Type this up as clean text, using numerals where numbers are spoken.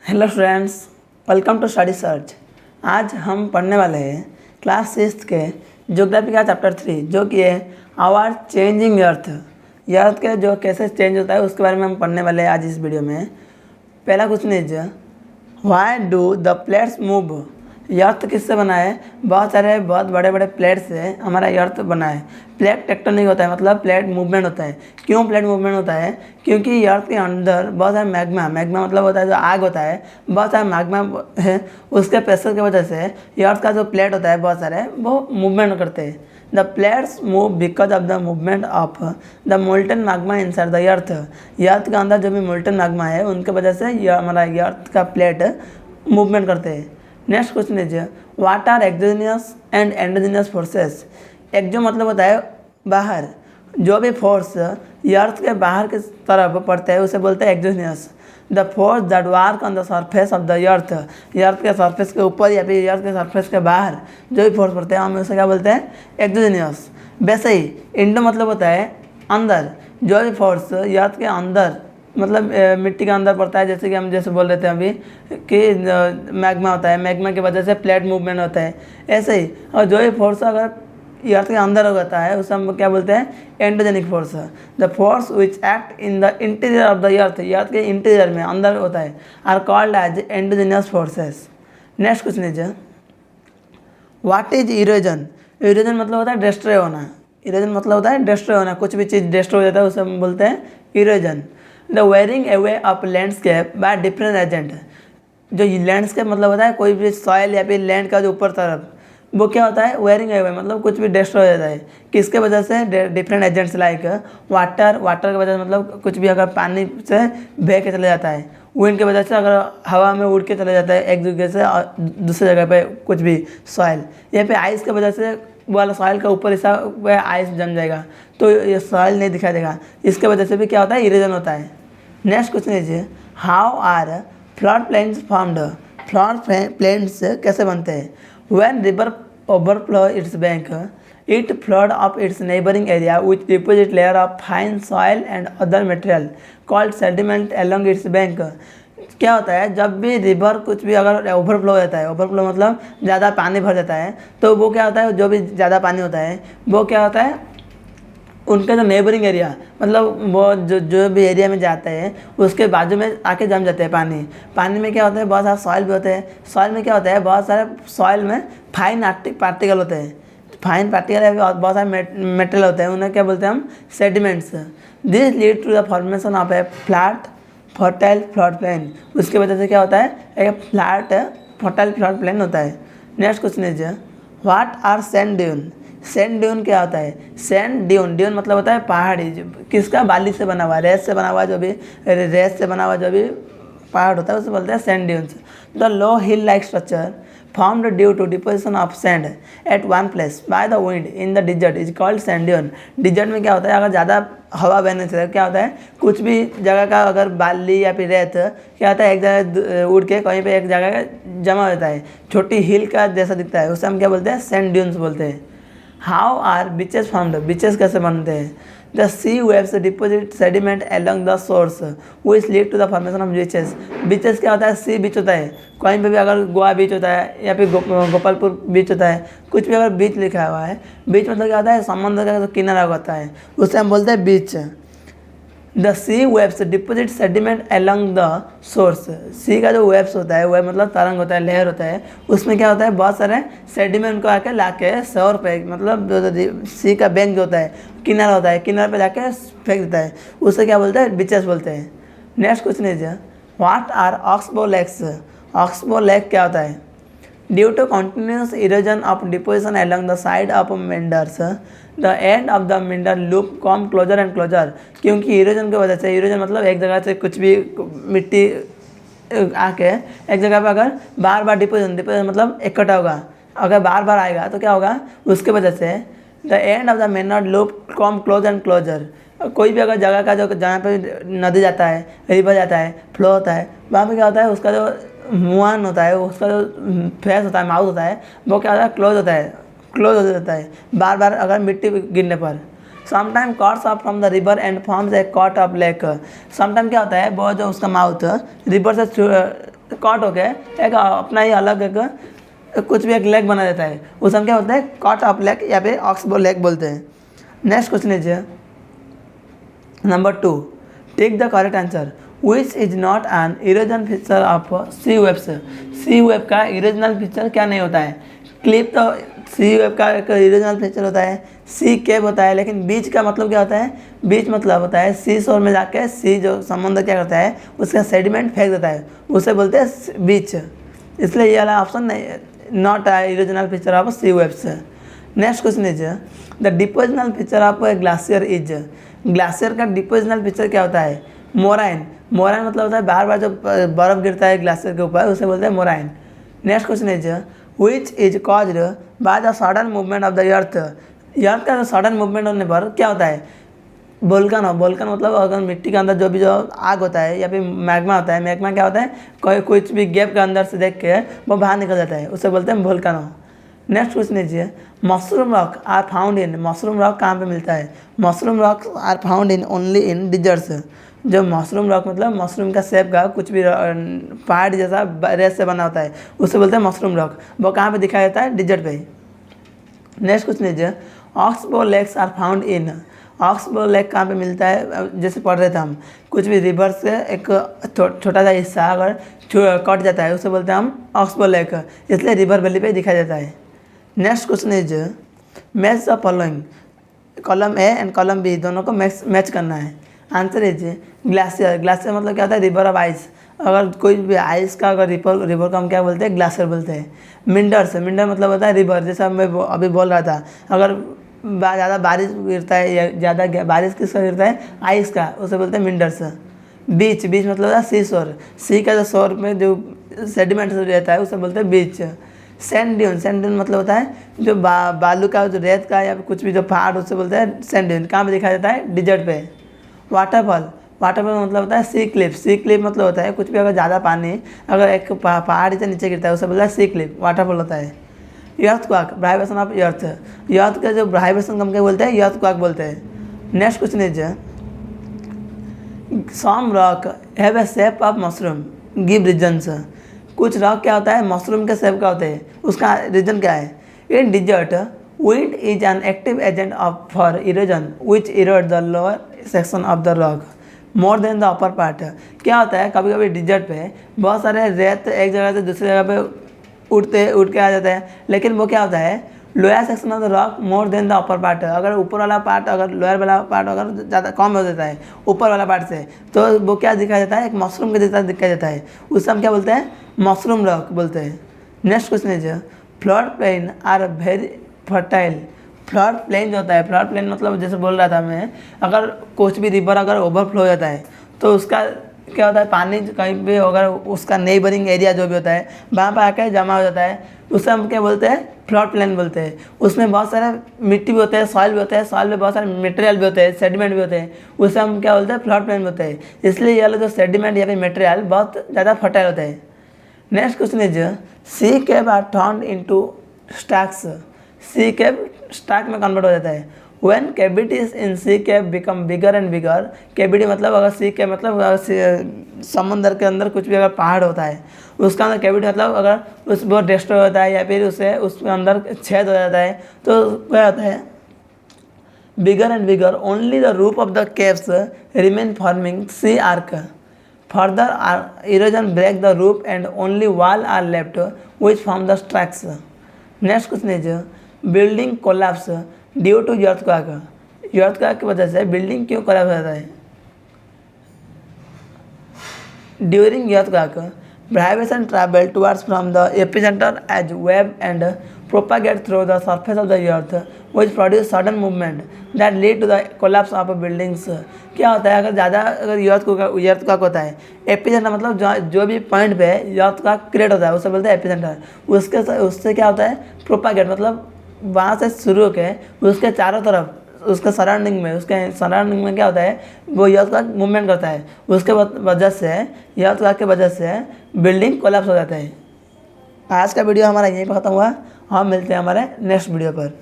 Hello friends, welcome to study search. आज हम पढ़ने वाले हैं क्लास 6 के ज्योग्राफी का चैप्टर 3 जो कि है आवर चेंजिंग अर्थ। अर्थ के जो कैसे चेंज होता है उसके बारे में हम पढ़ने वाले हैं आज इस वीडियो में। पहला question is why do the plates move. Earth किससे बना है? बहुत बड़े बड़े प्लेट से हमारा अर्थ बना है। प्लेट टेक्टोनिक होता है, मतलब प्लेट मूवमेंट होता है। क्यों प्लेट मूवमेंट होता है? क्योंकि अर्थ के अंदर बहुत सारे मैग्मा मतलब होता है जो आग होता है, बहुत सारा मैग्मा है। उसके प्रेशर की वजह से अर्थ का जो प्लेट होता है बहुत सारे वो मूवमेंट करते हैं। The plates move because of the movement of the molten magma inside the earth. Earth के अंदर जो भी मोल्टन मैग्मा है उनके वजह से हमारा अर्थ का प्लेट मूवमेंट करते हैं। Next question is what are exogenous and endogenous forces. Exo मतलब होता है बाहर, जो भी फोर्स अर्थ के बाहर की तरफ पड़ते हैं उसे बोलते हैं exogenous. The force that work on the surface of the earth के सरफेस के ऊपर या फिर अर्थ के सरफेस के बाहर जो भी फोर्स पड़ते हैं हम उसे क्या बोलते हैं? एक्सोजेनियस। वैसे ही इंडो मतलब होता है अंदर, जो भी फोर्स अर्थ के अंदर मतलब मिट्टी के अंदर पड़ता है, जैसे कि हम बोल रहे थे अभी कि मैग्मा होता है, मैग्मा की वजह से प्लेट मूवमेंट होता है। ऐसे ही और जो भी फोर्स अगर अर्थ के अंदर होता है उसे हम क्या बोलते हैं? Endogenic force. The force which act in the interior of the earth के इंटीरियर में अंदर होता है are called as endogenous forces. Next question is what is erosion. Erosion मतलब होता है डिस्ट्रॉय होना। इरोजन मतलब होता है डिस्ट्रॉय होना, कुछ भी चीज़ डिस्ट्रॉय हो जाता है उसे हम बोलते हैं erosion. The wearing away of landscape by different agent. जो लैंडस्केप मतलब होता है कोई भी सॉइल या फिर लैंड का जो ऊपर तरफ, वो क्या होता है? वेयरिंग अवे मतलब कुछ भी डिस्ट्रॉय हो जाता है। किसके वजह से? डिफरेंट एजेंट्स लाइक वाटर की वजह से, मतलब कुछ भी अगर पानी से बह के चले जाता है। विंड की वजह से अगर हवा में उड़ के चले जाता है एक जगह से और दूसरी जगह पे कुछ भी सॉइल, या फिर आइस की वजह से वाला सॉइल का ऊपर हिस्सा वह आइस जम जाएगा तो ये सॉइल नहीं दिखाई देगा। इसके वजह से भी क्या होता है? इरोजन होता है। Next question is how are flood plains formed. Flood plains कैसे बनते हैं? When river overflow its bank it flood of its neighbouring area which deposit layer of fine soil and other material called sediment along its bank. क्या होता है? जब भी river कुछ भी अगर ओवरफ्लो हो जाता है, ओवरफ्लो मतलब ज़्यादा पानी भर जाता है, तो वो क्या होता है? जो भी ज़्यादा पानी होता है वो क्या होता है? उनका जो नेबरिंग एरिया मतलब वो जो भी एरिया में जाते हैं उसके बाजू में आके जम जाते हैं पानी में क्या होता है? बहुत सारा सॉइल भी होते हैं। सॉइल में क्या होता है? बहुत सारे सॉइल में फाइन पार्टिकल होते हैं। फाइन पार्टिकल बहुत सारे मेटेरियल होते हैं, उन्हें क्या बोलते हैं हम? Sediments. This lead to the formation of a flat fertile flood plain. उसकी वजह से क्या होता है? एक फ्लैट फर्टाइल फ्लड प्लेन होता है। Next question is what are sand dune. Sand dune क्या होता है? सैंड ड्यून मतलब होता है पहाड़ी, किसका? बाली से बना हुआ, रेत से बना हुआ, जो भी रेत से बना हुआ जो भी पहाड़ होता है उसे बोलते हैं sand dunes. The low hill like structure formed due to deposition of sand at one place by the wind in the desert is called sand dune। Desert में क्या होता है? अगर ज़्यादा हवा बहने से क्या होता है? कुछ भी जगह का अगर बाली या फिर रेत क्या होता है एक जगह उड़ के कहीं पे एक जगह जमा हो जाता है, छोटी हिल का जैसा दिखता है, उसे हम क्या बोलते हैं? सैंड ड्यून्स बोलते हैं। How are beaches formed. Beaches कैसे बनते हैं? The sea waves deposit sediment along the shores which lead to the formation of beaches. Beaches क्या होता है? सी बीच होता है, कहीं पे भी अगर गोवा बीच होता है या फिर गोपालपुर बीच होता है, कुछ भी अगर बीच लिखा हुआ है, बीच मतलब क्या होता है? समुद्र का जो किनारा होता है उसे हम बोलते हैं beach. The sea waves deposit sediment along the source. Sea का जो वेव्स होता है वह मतलब तरंग होता है, लहर होता है, उसमें क्या होता है? बहुत सारे सेडिमेंट को आके लाके शोर पे मतलब जो सी का बैंक जो होता है किनारा होता है, किनारे पे जाके फेंक देता है, उसे क्या बोलते हैं? बीचेस बोलते हैं। Next question is what are oxbow lakes. Oxbow lake क्या होता है? Due to continuous erosion of deposition along the side of meanders the end of the meander loop come closer and closer. क्योंकि erosion की वजह से, erosion मतलब एक जगह से कुछ भी मिट्टी आके एक जगह पर अगर बार बार डिपोजिशन मतलब इकट्ठा होगा, अगर बार बार आएगा तो क्या होगा? उसकी वजह से the end of the meander loop come close and closer. कोई भी अगर जगह का जो जहाँ पे नदी जाता है, रिवर जाता है, फ्लो होता है, वहाँ पे क्या होता है? उसका जो मुआन होता है, उसका जो फेस होता है, माउथ होता है, वो क्या होता है? क्लोज हो जाता है बार बार अगर मिट्टी गिरने पर। Sometime cuts of from the river and forms a cut off lake. Sometime क्या होता है? वो जो उसका माउथ रिवर से कॉट होके एक अपना ही अलग एक कुछ भी एक लेग बना देता है, उस हम क्या बोलते हैं, कॉट ऑफ लेग या फिर ऑक्सबो लेग बोलते हैं। Next question is number 2, take the correct answer. Which is not an erosion feature of sea waves. Sea wave का इरोजनल फीचर क्या नहीं होता है? क्लिप तो सी वेब का एक इरोजनल फीचर होता है, सी केब होता है, लेकिन बीच का मतलब क्या होता है? बीच मतलब होता है सी शोर में जाके सी जो समुद्र क्या करता है उसका सेडिमेंट फेंक देता है, उसे बोलते हैं बीच। इसलिए ये वाला ऑप्शन नहीं, not erosional feature of sea waves. Next question is the depositional feature of glacier is. Glacier का डिपोजिशनल फीचर क्या होता है? मोराइन। मोराइन मतलब होता है बार बार जब बर्फ गिरता है ग्लाशियर के ऊपर, उसे बोलते हैं moraine. Next question is which is caused by the sudden movement of the earth. Earth का सडन मूवमेंट होने पर क्या होता है? वोल्कन। वोल्कन मतलब अगर मिट्टी के अंदर जो आग होता है या फिर मैग्मा होता है, मैग्मा क्या होता है, कुछ भी गैप के अंदर से देख के वो बाहर निकल जाता है, उसे बोलते हैं वोल्कन। नेक्स्ट क्वेश्चन लीजिए, mushroom rock are found in. Mushroom rock कहाँ पे मिलता है? Mushroom rock are found in only in deserts. जो मशरूम रॉक मतलब मशरूम का शेप का कुछ भी पहाड़ जैसा रेत से बना होता है, उसे बोलते हैं मशरूम रॉक। वो कहाँ पे दिखाया जाता है? डिजर्ट पे। नेक्स्ट क्वेश्चन लीजिए, oxbow lakes are found in. Oxbow lake कहाँ पे मिलता है? जैसे पढ़ रहे थे हम, कुछ भी रिवर से एक छोटा सा हिस्सा अगर कट जाता है उसे बोलते हैं हम ऑक्सबो लेक, इसलिए रिवर वैली पे दिखाया जाता है। Next question is match the following. Column A and column B दोनों को मैच करना है। Answer is ग्लाशियर। ग्लाशियर मतलब क्या होता है? River of ice. अगर कोई भी आइस का अगर रिवर को हम क्या बोलते हैं? ग्लाशियर बोलते हैं। मिंडर्स। मिंडर मतलब होता है रिवर, जैसा मैं अभी बोल रहा था, अगर ज़्यादा बारिश गिरता है या ज़्यादा बारिश किसका गिरता है? आइस का, उसे बोलते हैं मिंडर्स। बीच। बीच मतलब होता है सी शोर। सी का जो शोर में जो सेडिमेंट रहता है उसे बोलते हैं beach. Sand dune. Sand dune मतलब होता है जो बालू का, जो रेत का या कुछ भी जो पहाड़, उससे बोलते हैं सैंड ड्यून। कहाँ पे दिखाया जाता है? डिजर्ट पे। वाटरफॉल। वाटरफॉल मतलब होता है सी क्लिप। सी क्लिप मतलब होता है कुछ भी अगर ज़्यादा पानी अगर एक पहाड़ से नीचे गिरता है उसे बोलता है सी क्लिप, वाटरफॉल होता है। अर्थ quack, vibration of earth. Earth का जो वाइब्रेशन हम क्या बोलते हैं? अर्थ क्वाक बोलते हैं। Next question is some rock have a shape of mushroom, give reasons. कुछ रॉक क्या होता है? मशरूम के शेप का होता है, उसका रीजन क्या है? In desert wind is an active agent of for erosion which erode the lower section of the rock more than the upper part. क्या होता है, कभी कभी डिजर्ट पे बहुत सारे रेत एक जगह से दूसरी जगह पे उठ के आ जाता है, लेकिन वो क्या होता है? Lower section of the rock more than the upper part. अगर ऊपर वाला पार्ट, अगर लोअर वाला पार्ट अगर ज़्यादा कम हो जाता है ऊपर वाला पार्ट से, तो वो क्या दिखाया जाता है? एक मशरूम के जैसा दिखाया जाता है, उससे हम क्या बोलते हैं? मशरूम रॉक बोलते हैं। Next question is flood plain are very fertile. Flood plain जो होता है, फ्लड प्लेन मतलब जैसे बोल रहा था मैं, अगर कुछ भी रिवर अगर ओवरफ्लो हो जाता है तो उसका क्या होता है? पानी कहीं भी अगर उसका नेबरिंग एरिया जो भी होता है वहाँ पर आकर जमा हो जाता है, उससे हम क्या बोलते हैं? फ्लड प्लेन बोलते हैं। उसमें बहुत सारे मिट्टी भी होते हैं, सॉइल भी होते हैं, सॉइल में बहुत सारे मटेरियल भी होते हैं, सेडिमेंट भी होते हैं, उससे हम क्या बोलते हैं? फ्लड प्लेन बोलते हैं। इसलिए ये वाला जो सेडिमेंट या फिर मटेरियल बहुत ज़्यादा फर्टाइल होता है। Next question is sea cave are turned into stacks. Sea cave stack में कन्वर्ट हो जाता है। When cavities in sea cave become bigger and bigger, cavity मतलब अगर sea cave मतलब अगर समुद्र के अंदर कुछ भी अगर पहाड़ होता है उसका अंदर कैविटी मतलब अगर उस वो डिस्ट्रॉय होता है या फिर उसे उसके अंदर छेद हो जाता है तो क्या होता है? Bigger and bigger only the roof of the caves remain forming sea arc. Further erosion break the roof and only wall are left which form the tracks. Next question is building collapse due to earthquake. Earthquake की वजह से building क्यों collapse हो जाता है? During earthquake vibration travel towards from the epicentre as wave and propagate through the surface of the earth which produce sudden movement that lead to the collapse of buildings. क्या होता है? अगर ज़्यादा अगर अर्थक्वेक होता है, एपिसेंटर मतलब जो भी पॉइंट पे अर्थक्वेक क्रिएट होता है उसे बोलते हैं एपिसेंटर। उससे क्या होता है? प्रोपागेट मतलब वहाँ से शुरू होकर उसके चारों तरफ उसके सराउंडिंग में क्या होता है? वो अर्थक्वेक मूवमेंट करता है, उसके वजह से अर्थक्वेक के वजह से बिल्डिंग कोलैप्स हो जाता है। आज का वीडियो हमारा यहीं पर ख़त्म हुआ। हम मिलते हैं हमारे नेक्स्ट वीडियो पर।